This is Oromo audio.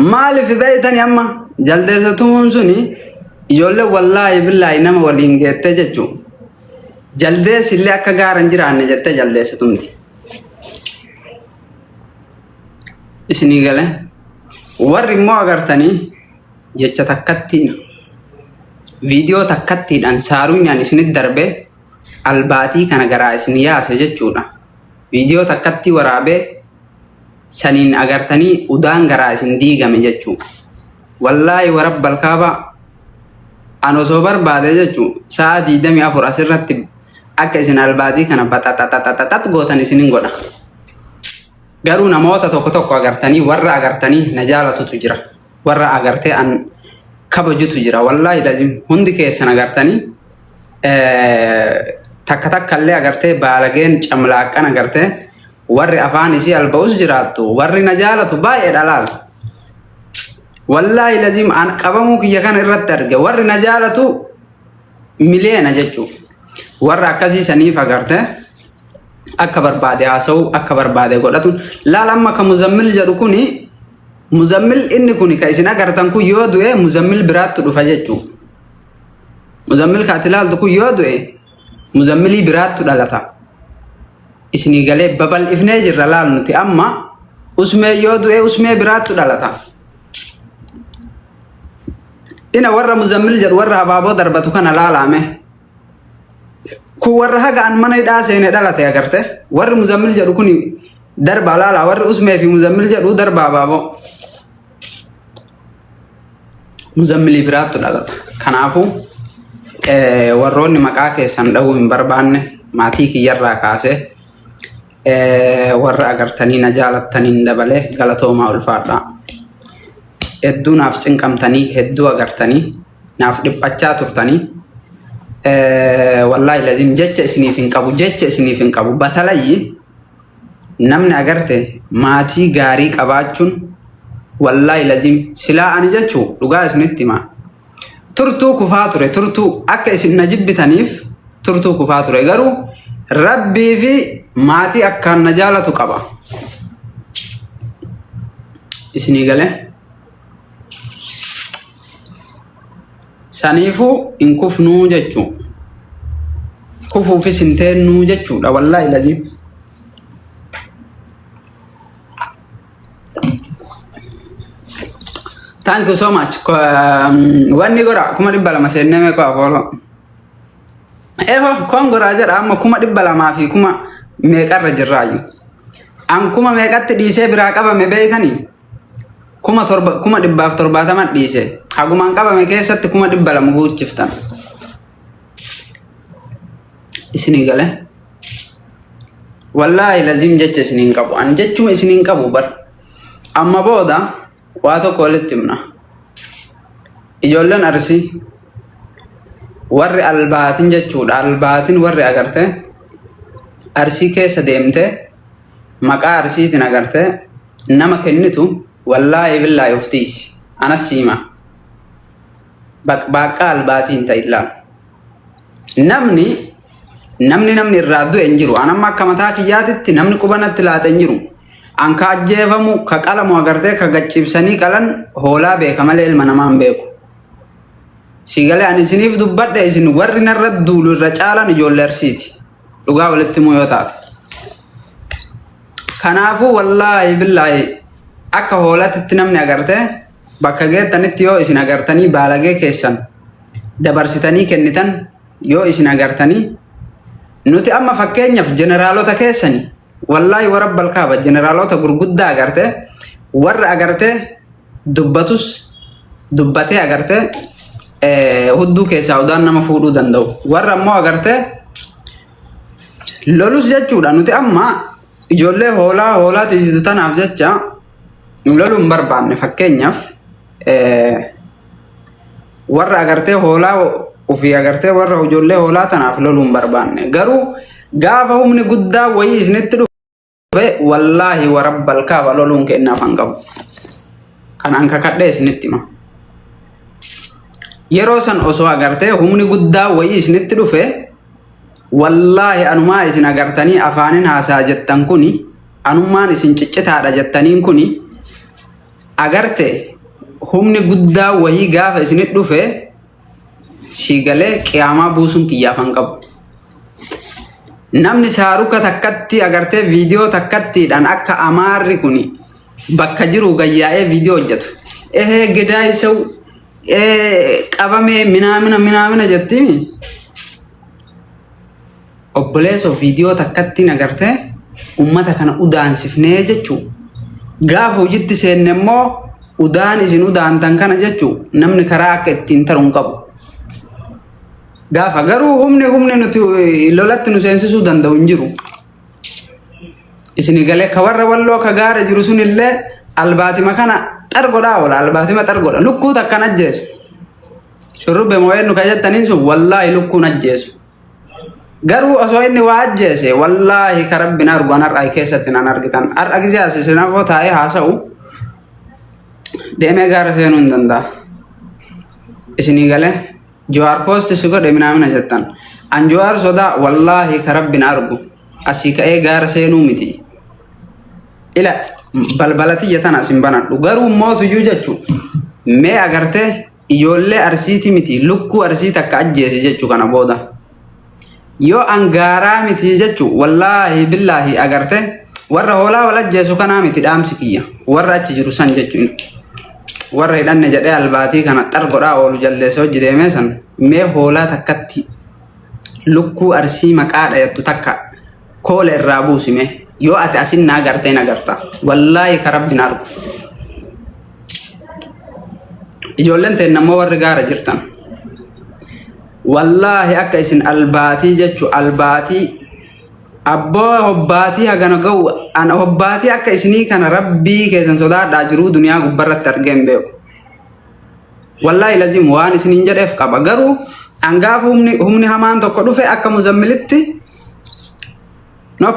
مالي في بيتني أما جلدتهم سني يقول والله بالله إنما ولين جت تججو جلدة اللي أكجار انجران جت جلدتهم دي إسني قاله ورمو أقرتني جتتكتين فيديو تكتين أنصارون يعني سند دربه الباتي كان جرا إسني يا سججونا فيديو تكتي ورابه سنين أقرتني ودان جرا إسن ديجا مججو والله ورب الكعبة أنا صبر بعد ججو سادي دمي أفور أسرت أكيسن الباتي كان بتات غوتني سنين غونا garuu namoota tokko agartanii warra agartanii najaalatu jira warra agarte an kabajutu jira wallahi lazim hundi keessan agartanii takkallee agarte baalageen camlaaqan agarte warri afaan isi albaus jiraatu warri najaalatu baay'ee dhalaal wallahi lazim an qabamu kiyya kan irratti arge warri najaalatu mileena jechu warra akkasii saniif agarte أكبر بعد عسو أكبر بعد قولتون لا لما كمزمل جركوني مزمل إني كوني كايسنا كرتانكو يودوه مزمل برات تدفجتو مزمل كاتلال دكو يودوه مزملي برات تدلتا إسني قالي ببل إفناجر رلال نتي أما اسمه يودوه اسمه برات تدلتا إنا ورا مزمل جر ورا بابو دربتو كان لا لامه كورها كان من يدا سين دلته أكرته ور مزمل جرو كوني درب على لا ور اسمه في مزمل جرو درب بابو مزمل برات دلته كنافو وروني مكاك سندو من بربان ماتي كي يرى كاسه ور أكرتني نجالت تنين دبله غلطو ما الفاردا هدو نافسين كم تني هدو أكرتني ناف دبچا ترتني والله لازم جتة سنين قبو جتة سنين قبو بتلاقي نمن أجرته ماتي غاري كباچون والله لازم سلا أنا جتشو لقاه سنتي ما ترتو كفاتورة ترتو أكيس نجيب بتنيف ترتو كفاتورة غرو ربي في ماتي أكان نجالة كبا إسني قاله سانيفو إن كفنو جتشو كفو في سنتين نو جتشو لا والله لازم thank you so much wanni gora kuma dibbala masenne me ko afolo eho kon gora jara amma kuma dibbala ma fi kuma me qarra jirrayu an kuma me qatte dise bira qaba me beetani kuma dibbaaf torbaatama dhiise hagumaan qabame keessatti kuma dibbala muguuchiftan isini gale wallahi lazim jecha isinin qabu an jechuma isinin qabu bar amma booda waa tokko walitti himna ijoolleen arsi warri albaatin jechuudha albaatin warri agarte arsi keessa deemte maqaa arsiitiin agarte nama kennitu والله بالله يفتيش أنا سيما بقى الباتين تايلا نمني الرادو انجرو أنا ما كمتاك ياتت نمني كوبانا تلات انجرو أنك أجيفمو كقلمو أغرته كغجيبساني قلن هولا بيكا مالي المنامان بيكو سيغالي أني سنيف دبات دي سن ورن الردو للرجالا نجول لرسيتي لغا ولتمو يوتاك كنافو والله بالله akka hoolatti namni agarte bakka geettanitti yoo isin agartanii baalagee keessan dabarsitanii kennitan yoo isin agartanii nuti amma fakkeenyaaf jeneraalota keessani wallahi warabbal kaaba jeneraalota gurguddaa agarte warra agarte dubbatee agarte hudduu keessaa udaan nama fuudhuu danda'u warra ammoo agarte lolus jechuudha nuti amma ijoollee hoolaa tiisitu tanaaf jecha lolum barbaanne fakkeenyaaf warra agartee hoolaa ofii agartee warra ijoollee hoolaa tanaaf lolum barbaanne garuu gaafa humni guddaa wayii isinitti dhufe wallaahi warabbal kaaba loluun kennaaf hanqabu kanaan kakadhee isinitti hima yeroo san osoo agartee humni guddaa wayii isinitti dhufe wallaahi anumaa isin agartanii afaanin haasaa jettan kuni anummaan isin ciccitaadha jettaniin kuni agarte humni guddaa wahii gaafa isinit dhufe shigalee qiyaamaa buusun kiyyaafan qabu. Namni saaruka takkatti agartee viidiyoo takkattiidhaan akka amaarri kuni bakka jiru gayyaa'ee viidiyoo hojjetu. Gidaa isa'u qabamee minaamina jettiimi. Obboleessoo viidiyoo takkattiin agartee ummata kana udaansifnee jechuu. Gaafa hojiitti seenne immoo udaan isin udaantan kana jechuu namni karaa akka ittiin taruun qabu. Gaafa garuu humni nuti lolatti nu seensisuu danda'u hin jiru. Isin galee ka warra walloo ka gaara jiru sunillee albaatima kana xargodhaa oola albaatima xargodha lukkuu takkan ajjeesu. Shurrubbe moo'een nu ka jettaniin sun wallaahi lukkuun ajjeesu. Garuu osoo inni waa ajjeese wallaahi ka Rabbiin arguan har'aa keessatti nan argitan. Har'a gisee asisina koo taa'ee haasa'u deemee gaara seenuu hin danda'a. Isin galee Jawaar posti si godhe minaamina jettan. An Jawaar sodaa wallaahi ka Rabbiin argu asii ka'ee gaara seenuu miti. Ila balbalati jetan asin banadhu garuu mootuyyuu jechuu mee agartee ijoollee arsiiti miti lukkuu arsii takka ajjeese jechuu kana booda. Yoo angaaraa miti jechuu wallaahi billaahi agartee warra hoolaa wal ajjeesu kanaa miti dhaamsi kiyya warra achi jiru san jechuun. Warra hidhanne jedhee albaatii kana xargodhaa oolu jalleessa hojii deemee san mee hoolaa takkatti lukkuu arsii maqaa dhayattu takka koola irraa buusime yoo ati asin na agartee nagarta wallaahi ka Rabbiin argu. Ijoolleen ta'e namoo warri gaara jirtan wallaahi akka isin albaatii jechuu albaatii abboo hobbaatii hagana ga'u ana hobbaatii akka isinii kana Rabbii keessan sodaadhaa jiruu duniyaa gubbarratti argeen beeku. Wallaahi lazim waan isiniin jedheef qaba garuu angaafa humni hamaan tokko dhufe akka Muzammilitti no